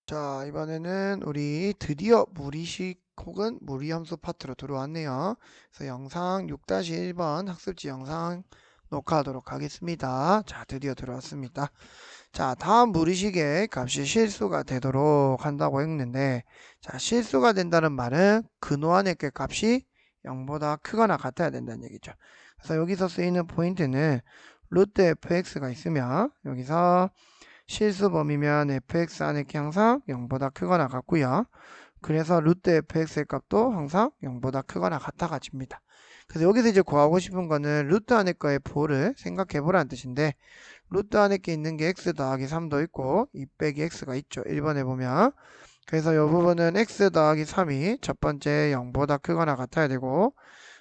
자, 이번에는 우리 드디어 무리식 혹은 무리함수 파트로 들어왔네요. 그래서 영상 6-1번 학습지 영상 녹화하도록 하겠습니다. 자, 드디어 들어왔습니다. 자, 다음 무리식의 값이 실수가 되도록 한다고 했는데, 자, 실수가 된다는 말은 근호 안의 게 값이 0보다 크거나 같아야 된다는 얘기죠. 그래서 여기서 쓰이는 포인트는 루트 fx가 있으면 여기서 실수범위면 fx 안의 게 항상 0보다 크거나 같고요. 그래서 루트 fx의 값도 항상 0보다 크거나 같아가집니다. 그래서 여기서 이제 구하고 싶은 거는 루트 안에 거의 부호를 생각해 보라는 뜻인데, 루트 안에 게 있는 게 x 더하기 3도 있고 2 빼기 x가 있죠. 1번에 보면. 그래서 이 부분은 x 더하기 3이 첫 번째 0보다 크거나 같아야 되고,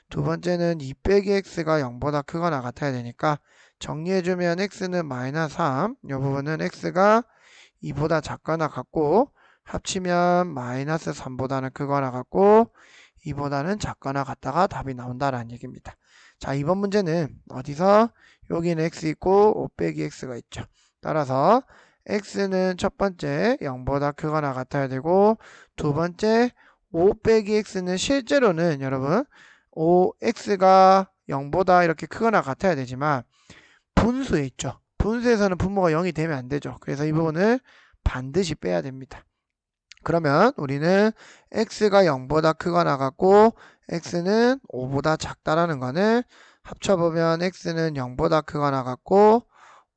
두 번째는 2 빼기 x가 0보다 크거나 같아야 되니까 정리해주면 x는 마이너스 3, 이 부분은 x가 2보다 작거나 같고, 합치면 마이너스 3보다는 크거나 같고 2보다는 작거나 같다가 답이 나온다라는 얘기입니다. 자, 이번 문제는 어디서 여기는 x 있고 5 빼기 x가 있죠. 따라서 x는 첫 번째 0보다 크거나 같아야 되고, 두 번째 5 빼기 x는 실제로는 여러분 5x가 0보다 이렇게 크거나 같아야 되지만 분수에 있죠. 분수에서는 분모가 0이 되면 안 되죠. 그래서 이 부분을 반드시 빼야 됩니다. 그러면 우리는 x가 0보다 크거나 같고 x는 5보다 작다라는 거는 합쳐보면 x는 0보다 크거나 같고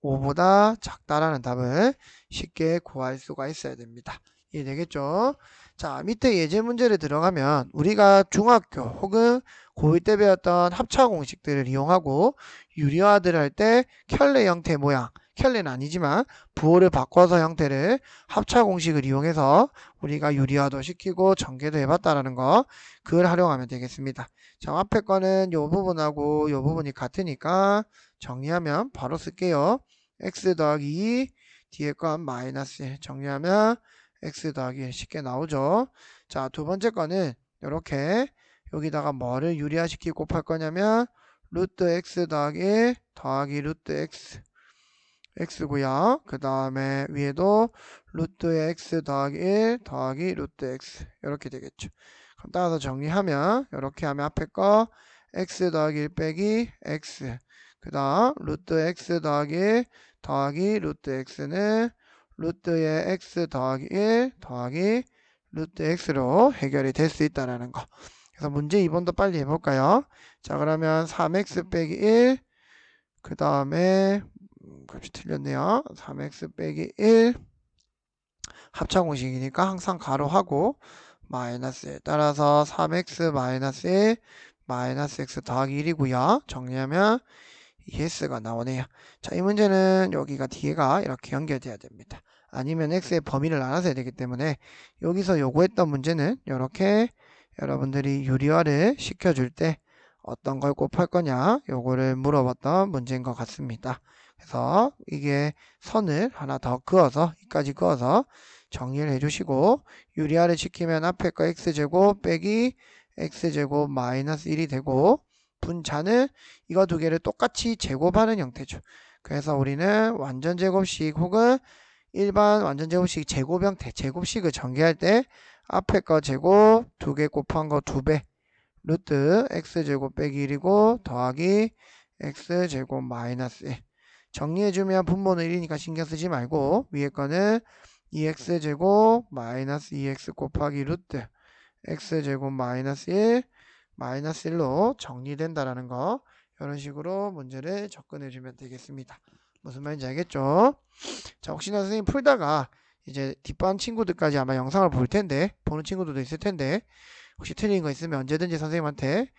5보다 작다라는 답을 쉽게 구할 수가 있어야 됩니다. 이해되겠죠? 자, 밑에 예제 문제를 들어가면 우리가 중학교 혹은 고1 때 배웠던 합차 공식들을 이용하고 유리화들을 할 때 켤레 형태 모양, 켤레는 아니지만 부호를 바꿔서 형태를 합차 공식을 이용해서 우리가 유리화도 시키고 전개도 해봤다라는 거, 그걸 활용하면 되겠습니다. 자, 앞에 거는 요 부분하고 요 부분이 같으니까 정리하면 바로 쓸게요. x 더하기 2, 뒤에 건 마이너스 1 정리하면 x 더하기 1 쉽게 나오죠. 자, 두 번째 거는 이렇게 여기다가 뭐를 유리화시키고 곱할 거냐면 루트 x 더하기 1 더하기 루트 x x고요. 그 다음에 위에도 루트 x 더하기 1 더하기 루트 x 이렇게 되겠죠. 그럼 따라서 정리하면 이렇게 하면 앞에 거 x 더하기 1 빼기 x, 그 다음 루트 x 더하기 1 더하기 루트 x는 루트의 x 더하기 1 더하기 루트 x로 해결이 될 수 있다는 거. 그래서 문제 2번도 빨리 해볼까요? 자, 그러면 3x 빼기 1, 그 다음에 값이 틀렸네요. 3x 빼기 1 합차 공식이니까 항상 가로하고 마이너스 1, 따라서 3x 마이너스 1 마이너스 x 더하기 1이고요. 정리하면 ES가 나오네요. 자, 이 문제는 여기가 뒤에가 이렇게 연결돼야 됩니다. 아니면 x의 범위를 알아서 해야 되기 때문에 여기서 요구했던 문제는 이렇게 여러분들이 유리화를 시켜줄 때 어떤 걸 곱할 거냐 요거를 물어봤던 문제인 것 같습니다. 그래서 이게 선을 하나 더 그어서 여기까지 그어서 정리를 해주시고, 유리화를 시키면 앞에 거 x제곱 빼기 x제곱 마이너스 1이 되고, 분자는 이거 두 개를 똑같이 제곱하는 형태죠. 그래서 우리는 완전제곱식 혹은 일반 완전제곱식 제곱 형태, 제곱식을 전개할 때 앞에 거 제곱 두 개 곱한 거 2배 루트 x제곱 빼기 1이고 더하기 x제곱 마이너스 1. 정리해주면 분모는 1이니까 신경 쓰지 말고 위에 거는 2x제곱 마이너스 2x 곱하기 루트 x제곱 마이너스 1 마이너스 1로 정리된다라는 거, 이런 식으로 문제를 접근해주면 되겠습니다. 무슨 말인지 알겠죠? 자, 혹시나 선생님 풀다가 이제 뒷반 친구들까지 아마 영상을 볼 텐데, 보는 친구들도 있을 텐데, 혹시 틀린 거 있으면 언제든지 선생님한테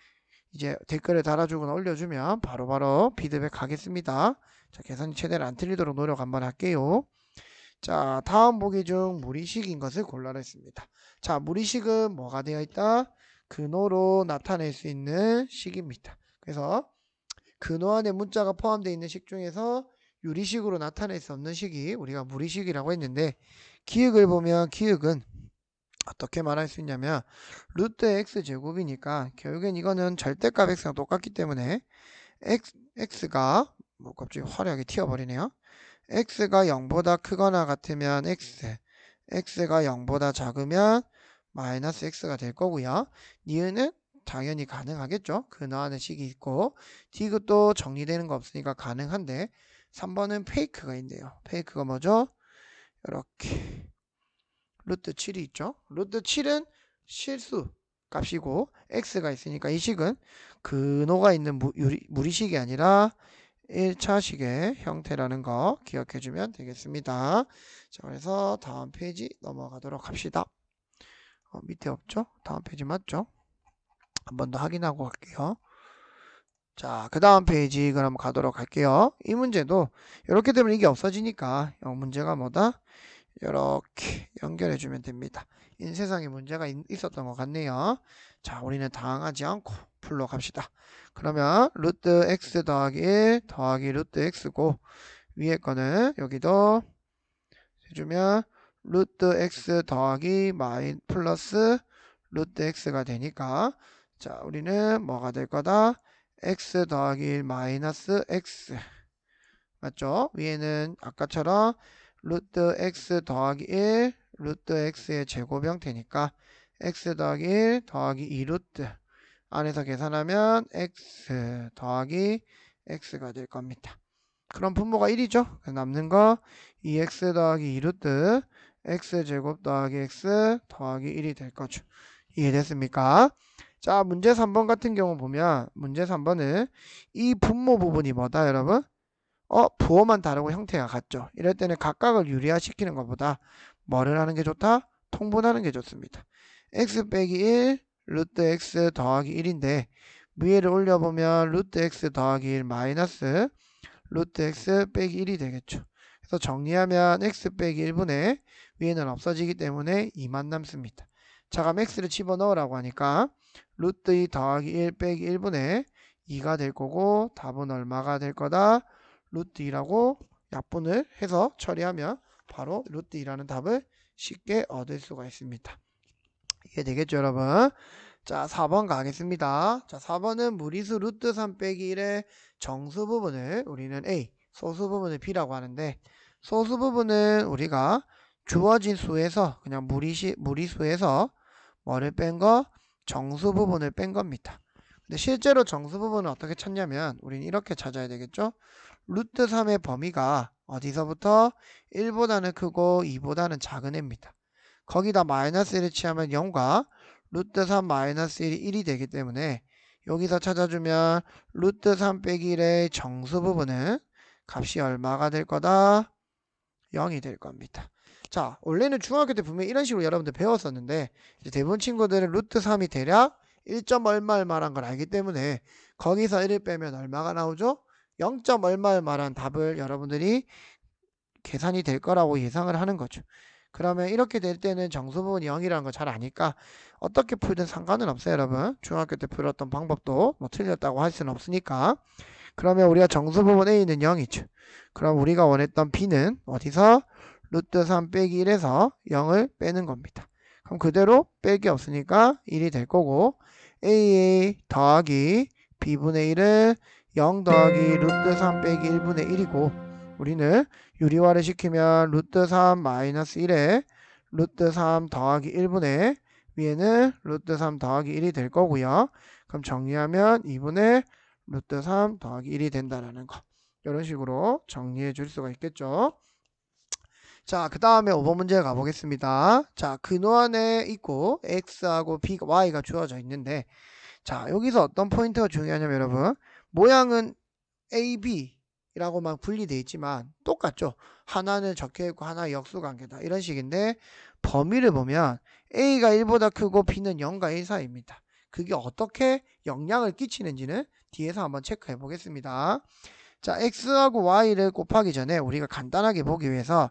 이제 댓글을 달아주거나 올려주면 바로바로 피드백 하겠습니다. 자, 계산이 최대한 안 틀리도록 노력 한번 할게요. 자, 다음 보기 중 무리식인 것을 골라라 했습니다. 자, 무리식은 뭐가 되어 있다? 근호로 나타낼 수 있는 식입니다. 그래서 근호 안에 문자가 포함되어 있는 식 중에서 유리식으로 나타낼 수 없는 식이 우리가 무리식이라고 했는데, 기억을 보면 기억은 어떻게 말할 수 있냐면 루트 x 제곱이니까 결국엔 이거는 절대값 x랑 똑같기 때문에 x가 갑자기 화려하게 튀어버리네요. x가 0보다 크거나 같으면 x, x가 0보다 작으면 마이너스 x가 될 거고요. 니은은 당연히 가능하겠죠. 근화하는 식이 있고 디귿도 정리되는 거 없으니까 가능한데 3번은 페이크가 있네요. 페이크가 뭐죠? 이렇게 루트 7이 있죠. 루트 7은 실수 값이고 x가 있으니까 이 식은 근호가 있는 무리식이 아니라 1차식의 형태라는 거 기억해 주면 되겠습니다. 자, 그래서 다음 페이지 넘어가도록 합시다. 밑에 없죠? 다음 페이지 맞죠? 한 번 더 확인하고 갈게요. 자, 그 다음 페이지 그럼 가도록 할게요. 이 문제도 이렇게 되면 이게 없어지니까 문제가 뭐다? 이렇게 연결해 주면 됩니다. 인세상에 문제가 있었던 것 같네요. 자, 우리는 당황하지 않고 풀러 갑시다. 그러면 루트 x 더하기 1 더하기 루트 x고 위에 거는 여기도 해주면 루트 x 더하기 플러스 루트 x가 되니까 자, 우리는 뭐가 될 거다? x 더하기 1 마이너스 x 맞죠? 위에는 아까처럼 루트 x 더하기 1 루트 x의 제곱 형태니까 x 더하기 1 더하기 2루트 안에서 계산하면 x 더하기 x가 될 겁니다. 그럼 분모가 1이죠? 남는 거 2x 더하기 2루트 x제곱 더하기 x 더하기 1이 될 거죠. 이해됐습니까? 자, 문제 3번 같은 경우 보면 문제 3번은 이 분모 부분이 뭐다 여러분? 부호만 다르고 형태가 같죠. 이럴 때는 각각을 유리화시키는 것보다 뭐를 하는 게 좋다? 통분하는 게 좋습니다. x 빼기 1 루트 x 더하기 1인데 위에를 올려보면 루트 x 더하기 1 마이너스 루트 x 빼기 1이 되겠죠. 그래서 정리하면 x 빼기 1분의 위에는 없어지기 때문에 2만 남습니다. 자, 그럼 x를 집어넣으라고 하니까 루트 2 더하기 1 빼기 1분의 2가 될 거고 답은 얼마가 될 거다? 루트 2라고 약분을 해서 처리하면 바로 루트 2라는 답을 쉽게 얻을 수가 있습니다. 이해되겠죠 여러분? 자, 4번 가겠습니다. 자, 4번은 무리수 루트 3 빼기 1의 정수 부분을 우리는 A, 소수 부분을 B라고 하는데 소수 부분은 우리가 주어진 수에서 그냥 무리수에서 뭐를 뺀 거? 정수 부분을 뺀 겁니다. 근데 실제로 정수 부분은 어떻게 찾냐면 우리는 이렇게 찾아야 되겠죠? 루트 3의 범위가 어디서부터 1보다는 크고 2보다는 작은 애입니다. 거기다 마이너스 1을 취하면 0과 루트 3 마이너스 1이 1이 되기 때문에 여기서 찾아주면 루트 3 빼기 1의 정수 부분은 값이 얼마가 될 거다? 0이 될 겁니다. 자, 원래는 중학교 때 분명히 이런 식으로 여러분들 배웠었는데 이제 대부분 친구들은 루트 3이 대략 1점 얼마를 걸 알기 때문에 거기서 1을 빼면 얼마가 나오죠? 0점 얼마를 말한 답을 여러분들이 계산이 될 거라고 예상을 하는 거죠. 그러면 이렇게 될 때는 정수 부분이 0이라는 걸 잘 아니까 어떻게 풀든 상관은 없어요 여러분. 중학교 때 풀었던 방법도 뭐 틀렸다고 할 수는 없으니까. 그러면 우리가 정수 부분 A는 0이죠. 그럼 우리가 원했던 B는 어디서? 루트 3 빼기 1에서 0을 빼는 겁니다. 그럼 그대로 뺄 게 없으니까 1이 될 거고 AA 더하기 B분의 1은 0 더하기 루트 3 빼기 1분의 1이고 우리는 유리화를 시키면 루트 3 마이너스 1에 루트 3 더하기 1분의 위에는 루트 3 더하기 1이 될 거고요. 그럼 정리하면 2분의 루트 3 더하기 1이 된다라는 거. 이런 식으로 정리해 줄 수가 있겠죠. 자, 그 다음에 5번 문제 가보겠습니다. 자, 근호 안에 있고 x하고 b, y가 주어져 있는데 자, 여기서 어떤 포인트가 중요하냐면 여러분 모양은 a, b라고만 분리되어 있지만 똑같죠. 하나는 적혀있고 하나 역수관계다 이런 식인데 범위를 보면 a가 1보다 크고 b는 0과 1 사이입니다. 그게 어떻게 영향을 끼치는지는 뒤에서 한번 체크해 보겠습니다. 자, x하고 y를 곱하기 전에 우리가 간단하게 보기 위해서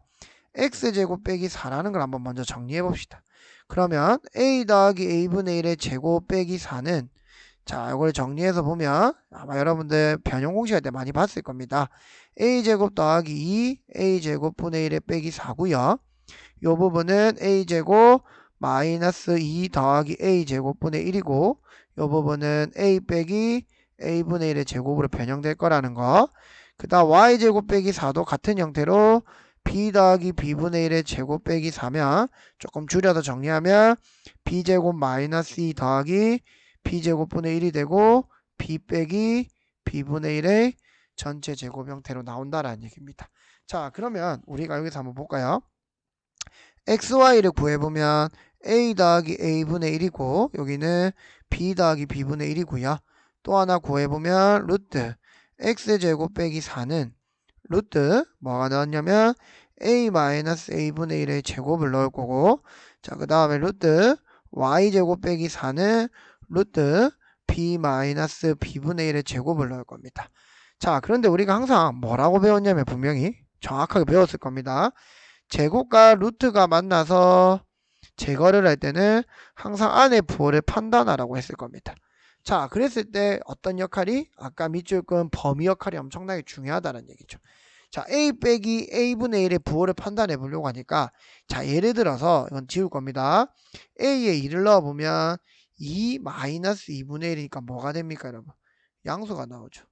x제곱 빼기 4라는 걸 한번 먼저 정리해 봅시다. 그러면 a 더하기 a분의 1의 제곱 빼기 4는 자, 이걸 정리해서 보면 아마 여러분들 변형 공식할 때 많이 봤을 겁니다. a제곱 더하기 2 a제곱 분의 1의 빼기 4고요. 이 부분은 a제곱 마이너스 2 더하기 a제곱 분의 1이고 이 부분은 a 빼기 a분의 1의 제곱으로 변형될 거라는 거. 그 다음 y제곱 빼기 4도 같은 형태로 b 더하기 b분의 1의 제곱 빼기 4면 조금 줄여서 정리하면 b제곱 마이너스 2 더하기 b제곱분의 1이 되고 b 빼기 b분의 1의 전체 제곱 형태로 나온다라는 얘기입니다. 자, 그러면 우리가 여기서 한번 볼까요? xy를 구해보면 a 더하기 a분의 1이고 여기는 b 더하기 b분의 1이고요. 또 하나 구해보면 루트 x제곱 빼기 4는 루트 뭐가 나왔냐면 a 마이너스 a분의 1의 제곱을 넣을 거고, 자, 그 다음에 루트 y제곱 빼기 4는 루트 b 마이너스 b분의 1의 제곱을 넣을 겁니다. 자, 그런데 우리가 항상 뭐라고 배웠냐면 분명히 정확하게 배웠을 겁니다. 제곱과 루트가 만나서 제거를 할 때는 항상 안의 부호를 판단하라고 했을 겁니다. 자, 그랬을 때 어떤 역할이 아까 밑줄 끈 범위 역할이 엄청나게 중요하다는 얘기죠. 자, a 빼기 a분의 1의 부호를 판단해 보려고 하니까, 자, 예를 들어서 이건 지울 겁니다. a에 2를 넣어보면 2 마이너스 2분의 1이니까 뭐가 됩니까, 여러분? 양수가 나오죠.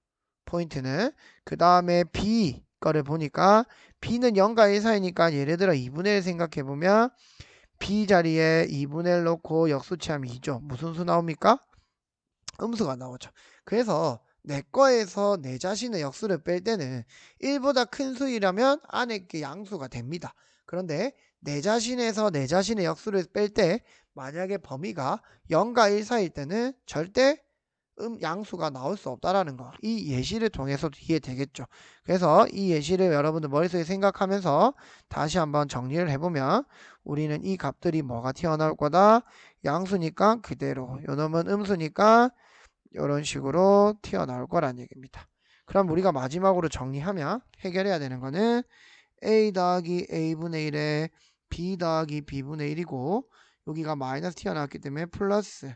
포인트는 그 다음에 b 거를 보니까 b는 0과 1 사이니까 예를 들어 2분의 1 생각해 보면 b 자리에 2분의 1 넣고 역수치하면 2죠. 무슨 수 나옵니까? 음수가 나오죠. 그래서 내 거에서 내 자신의 역수를 뺄 때는 1보다 큰 수이라면 안에 게 양수가 됩니다. 그런데 내 자신에서 내 자신의 역수를 뺄 때 만약에 범위가 0과 1 사이일 때는 절대 양수가 나올 수 없다라는 거, 이 예시를 통해서도 이해되겠죠. 그래서 이 예시를 여러분들 머릿속에 생각하면서 다시 한번 정리를 해보면 우리는 이 값들이 뭐가 튀어나올 거다? 양수니까 그대로, 요놈은 음수니까 이런 식으로 튀어나올 거란 얘기입니다. 그럼 우리가 마지막으로 정리하면 해결해야 되는 거는 a 더하기 a분의 1에 b 더하기 b분의 1이고 여기가 마이너스 튀어나왔기 때문에 플러스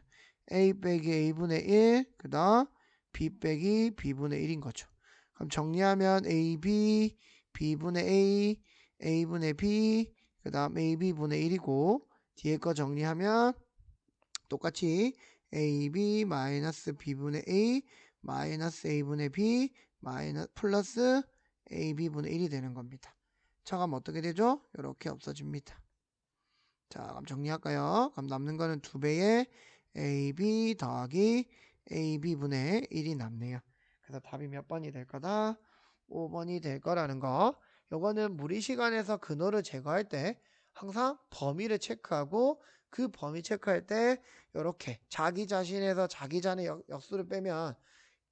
a 빼기 a분의 1, 그 다음 b 빼기 b분의 1인 거죠. 그럼 정리하면 ab, b분의 a, a분의 b, 그 다음 ab분의 1이고 뒤에 거 정리하면 똑같이 ab 마이너스 b분의 a 마이너스 a분의 b 마이너스 플러스 ab분의 1이 되는 겁니다. 자, 그럼 어떻게 되죠? 이렇게 없어집니다. 자, 그럼 정리할까요? 그럼 남는 거는 2배의 ab 더하기 ab분의 1이 남네요. 그래서 답이 몇 번이 될 거다? 5번이 될 거라는 거. 요거는 무리시간에서 근호를 제거할 때 항상 범위를 체크하고 그 범위 체크할 때 이렇게 자기 자신에서 자기 잔의 역수를 빼면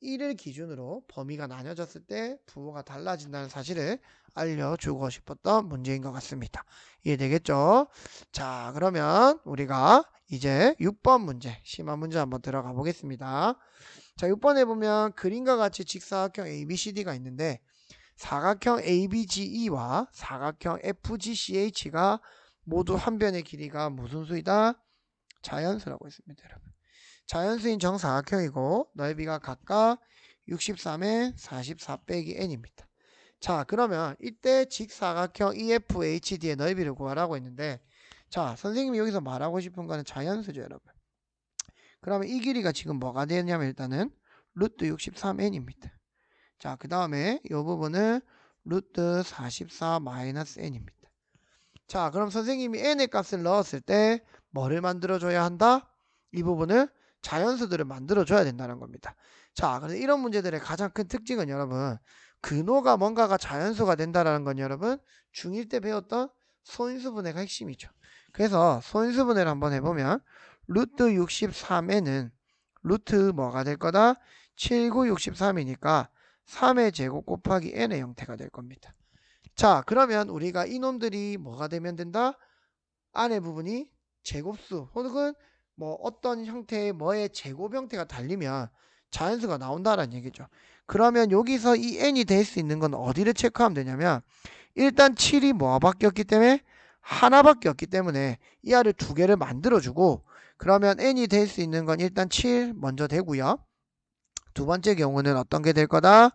1을 기준으로 범위가 나뉘어졌을 때 부호가 달라진다는 사실을 알려주고 싶었던 문제인 것 같습니다. 이해되겠죠? 자, 그러면 우리가 이제 6번 문제, 심화 문제 한번 들어가 보겠습니다. 자, 6번에 보면 그림과 같이 직사각형 ABCD가 있는데 사각형 ABGE와 사각형 FGCH가 모두 한 변의 길이가 무슨 수이다? 자연수라고 했습니다, 여러분. 자연수인 정사각형이고 넓이가 각각 63에 44 빼기 n입니다. 자, 그러면 이때 직사각형 EFHD의 넓이를 구하라고 했는데, 자, 선생님이 여기서 말하고 싶은 거는 자연수죠, 여러분. 그러면 이 길이가 지금 뭐가 되냐면 일단은 루트 63n입니다. 자, 그 다음에 이 부분은 루트 44 마이너스 n입니다. 자, 그럼 선생님이 n의 값을 넣었을 때 뭐를 만들어줘야 한다? 이 부분을 자연수들을 만들어줘야 된다는 겁니다. 자, 그래서 이런 문제들의 가장 큰 특징은 여러분, 근호가 뭔가가 자연수가 된다는 건 여러분 중1 때 배웠던 소인수분해가 핵심이죠. 그래서 소인수분해를 한번 해보면 루트 63에는 루트 뭐가 될 거다? 7963이니까 3의 제곱 곱하기 n의 형태가 될 겁니다. 자, 그러면 우리가 이놈들이 뭐가 되면 된다? 안의 부분이 제곱수 혹은 뭐 어떤 형태의 뭐의 제곱 형태가 달리면 자연수가 나온다는 얘기죠. 그러면 여기서 이 n이 될 수 있는 건 어디를 체크하면 되냐면 일단 7이 뭐밖에 없기 때문에 하나밖에 없기 때문에 이 아를 두 개를 만들어주고 그러면 n이 될 수 있는 건 일단 7 먼저 되고요. 두 번째 경우는 어떤 게 될 거다?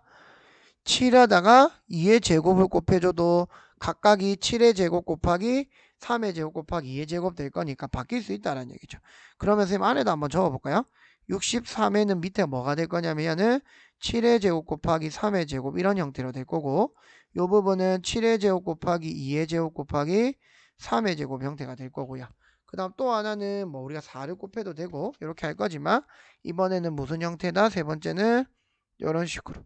7에다가 2의 제곱을 곱해줘도 각각이 7의 제곱 곱하기 3의 제곱 곱하기 2의 제곱 될 거니까 바뀔 수 있다는 얘기죠. 그러면 선생님 안에도 한번 적어볼까요? 63에는 밑에 뭐가 될 거냐면은 7의 제곱 곱하기 3의 제곱 이런 형태로 될 거고 요 부분은 7의 제곱 곱하기 2의 제곱 곱하기 3의 제곱 형태가 될 거고요. 그 다음 또 하나는 뭐 우리가 4를 곱해도 되고 이렇게 할 거지만 이번에는 무슨 형태다? 세 번째는 이런 식으로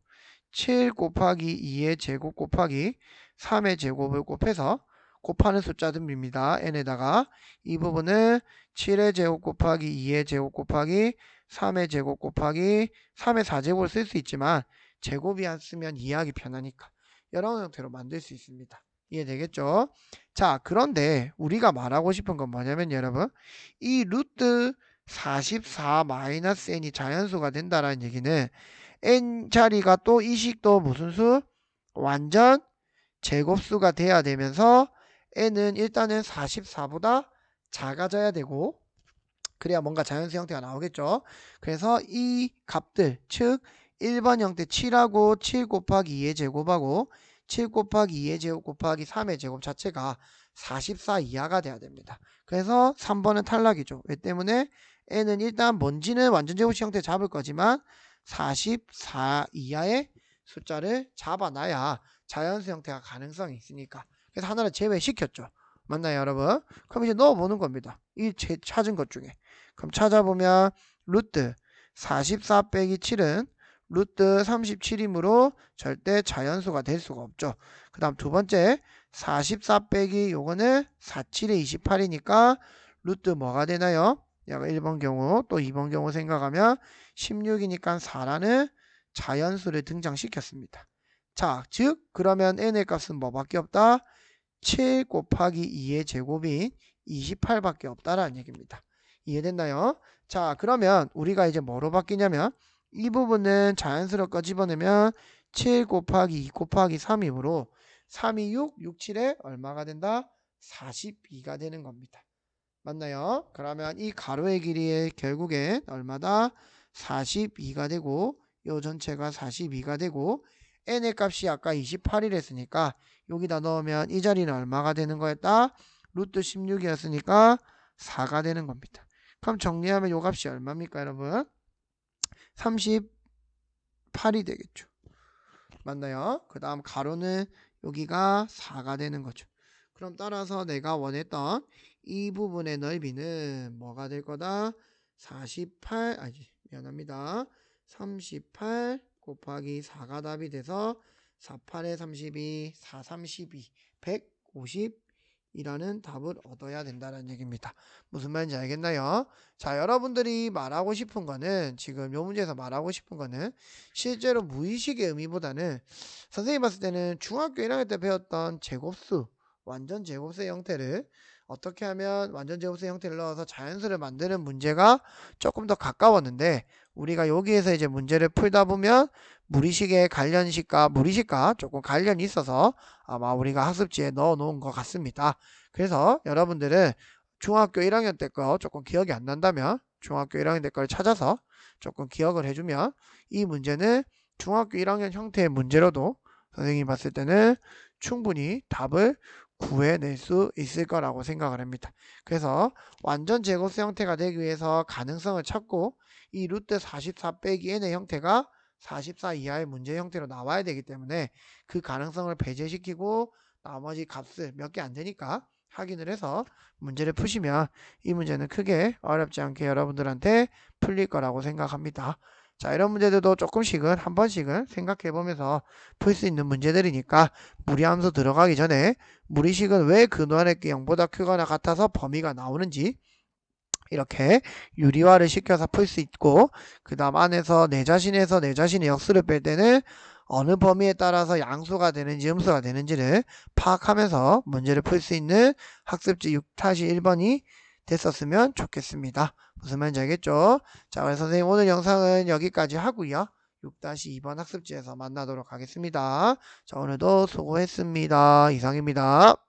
7 곱하기 2의 제곱 곱하기 3의 제곱을 곱해서 곱하는 숫자들입니다. n에다가 이 부분은 7의 제곱 곱하기 2의 제곱 곱하기 3의 제곱 곱하기 3의 4제곱을 쓸 수 있지만 제곱이 안 쓰면 이해하기 편하니까 이런 형태로 만들 수 있습니다. 이해되겠죠? 자, 그런데 우리가 말하고 싶은 건 뭐냐면 여러분 이 루트 44 마이너스 n이 자연수가 된다라는 얘기는 n 자리가 또 이 식도 무슨 수? 완전 제곱수가 돼야 되면서 n은 일단은 44보다 작아져야 되고 그래야 뭔가 자연수 형태가 나오겠죠. 그래서 이 값들 즉 1번 형태 7하고 7 곱하기 2의 제곱하고 7 곱하기 2의 제곱 곱하기 3의 제곱 자체가 44 이하가 돼야 됩니다. 그래서 3번은 탈락이죠. 왜 때문에 n은 일단 뭔지는 완전 제곱식 형태 잡을 거지만 44 이하의 숫자를 잡아놔야 자연수 형태가 가능성이 있으니까. 그래서 하나를 제외시켰죠. 맞나요, 여러분? 그럼 이제 넣어보는 겁니다. 이 찾은 것 중에. 그럼 찾아보면 루트 44 빼기 7은 루트 37이므로 절대 자연수가 될 수가 없죠. 그 다음 두 번째 44 빼기 요거는 47에 28이니까 루트 뭐가 되나요? 약가 1번 경우 또 2번 경우 생각하면 16이니까 4라는 자연수를 등장시켰습니다. 자, 즉 그러면 n의 값은 뭐밖에 없다? 7 곱하기 2의 제곱인 28밖에 없다라는 얘기입니다. 이해됐나요? 자, 그러면 우리가 이제 뭐로 바뀌냐면 이 부분은 자연스럽게 집어내면 7 곱하기 2 곱하기 3이므로 3이 6, 6, 7에 얼마가 된다? 42가 되는 겁니다. 맞나요? 그러면 이 가로의 길이의 결국엔 얼마다? 42가 되고 요 전체가 42가 되고 n의 값이 아까 28이랬으니까 여기다 넣으면 이 자리는 얼마가 되는 거였다? 루트 16이었으니까 4가 되는 겁니다. 그럼 정리하면 요 값이 얼마입니까 여러분? 38이 되겠죠. 맞나요? 그 다음 가로는 여기가 4가 되는 거죠. 그럼 따라서 내가 원했던 이 부분의 넓이는 뭐가 될 거다? 48, 아니 미안합니다. 38 곱하기 4가 답이 돼서 48에 32, 4, 32, 150이라는 답을 얻어야 된다는 얘기입니다. 무슨 말인지 알겠나요? 자, 여러분들이 말하고 싶은 거는 지금 요 문제에서 말하고 싶은 거는 실제로 무의식의 의미보다는 선생님이 봤을 때는 중학교 1학년 때 배웠던 제곱수, 완전 제곱수의 형태를 어떻게 하면 완전 제곱수의 형태를 넣어서 자연수를 만드는 문제가 조금 더 가까웠는데 우리가 여기에서 이제 문제를 풀다 보면 무의식의 관련식과 무의식과 조금 관련이 있어서 아마 우리가 학습지에 넣어 놓은 것 같습니다. 그래서 여러분들은 중학교 1학년 때 거 조금 기억이 안 난다면 중학교 1학년 때 걸 찾아서 조금 기억을 해주면 이 문제는 중학교 1학년 형태의 문제로도 선생님이 봤을 때는 충분히 답을 구해낼 수 있을 거라고 생각을 합니다. 그래서 완전 제곱수 형태가 되기 위해서 가능성을 찾고 이 루트 44 빼기 n의 형태가 44 이하의 문제 형태로 나와야 되기 때문에 그 가능성을 배제시키고 나머지 값을 몇 개 안 되니까 확인을 해서 문제를 푸시면 이 문제는 크게 어렵지 않게 여러분들한테 풀릴 거라고 생각합니다. 자, 이런 문제들도 조금씩은 한 번씩은 생각해 보면서 풀 수 있는 문제들이니까 무리함수 들어가기 전에 무리식은 왜 근원의 게 0보다 크거나 같아서 범위가 나오는지 이렇게 유리화를 시켜서 풀 수 있고 그 다음 안에서 내 자신에서 내 자신의 역수를 뺄 때는 어느 범위에 따라서 양수가 되는지 음수가 되는지를 파악하면서 문제를 풀 수 있는 학습지 6-1번이 됐었으면 좋겠습니다. 무슨 말인지 알겠죠? 자, 그래서 선생님 오늘 영상은 여기까지 하고요. 6-2번 학습지에서 만나도록 하겠습니다. 자, 오늘도 수고했습니다. 이상입니다.